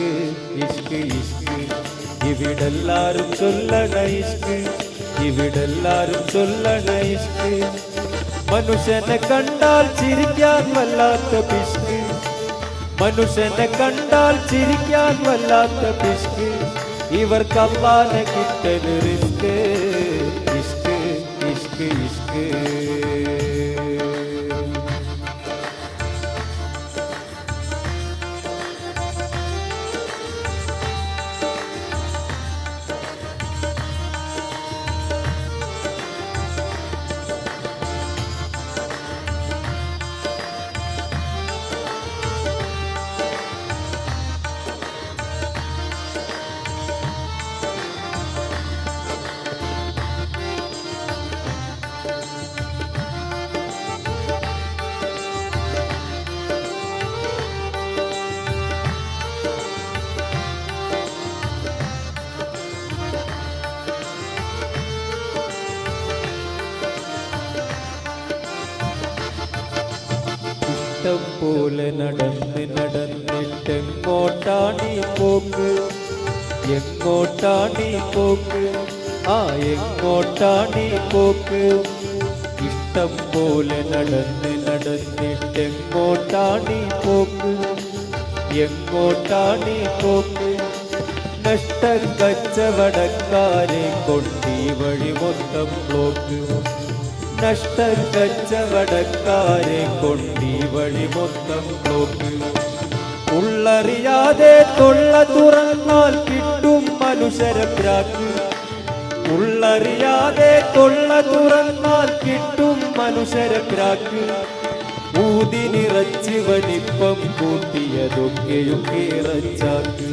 ഇഷ്ക് ഇഷ്ക് ഇഷ്ക് ഇവിടെല്ലാരും ചൊല്ലണ ഇഷ്ക് ഇവിടെല്ലാരും ചൊല്ലണ ഇഷ്ക് മനുഷ്യനെ കണ്ടാൽ ചിരിക്കാൻ വല്ലാത്ത പിഷ്ക് മനുഷ്യനെ കണ്ടാൽ ചിരിക്കാൻ വല്ലാത്ത പിഷ്ക് ഇവർക്ക് അല്ലാഹനെ കിട്ടല് റിസ്ക് ഇഷ്ക് ഇഷ്ക് ഇഷ്ക് ഇഷ്ടം പോലെ നടന്ന് നടന്നിട്ടെങ്ങോട്ടാണീ പോക്ക് എങ്ങോട്ടാണീ പോക്ക് ആ എങ്ങോട്ടാണീ പോക്ക് ഇഷ്ടം പോലെ നടന്ന് നടന്നിട്ടെങ്ങോട്ടാണീ പോക്ക് എങ്ങോട്ടാണീ പോക്ക് നഷ്ട കച്ചവടക്കാരെ കൊണ്ടീ വഴി മൊത്തം ബ്ലോക്ക് നഷ്ട കച്ചവടക്കാരെ കൊണ്ടീ വഴി മൊത്തം ബ്ലോക്ക് ഉള്ളറിയാതെ തൊള്ള തുറന്നാൽ കിട്ടും മനുഷ്യരെ പ്രാക്ക് ഉള്ളറിയാതെ തൊള്ള തുറന്നാൽ കിട്ടും മനുഷ്യരെ പ്രാക്ക് ഊതി നിറച്ച് വലിപ്പം കൂട്ടിയതൊക്കെയും കീറച്ചാക്ക്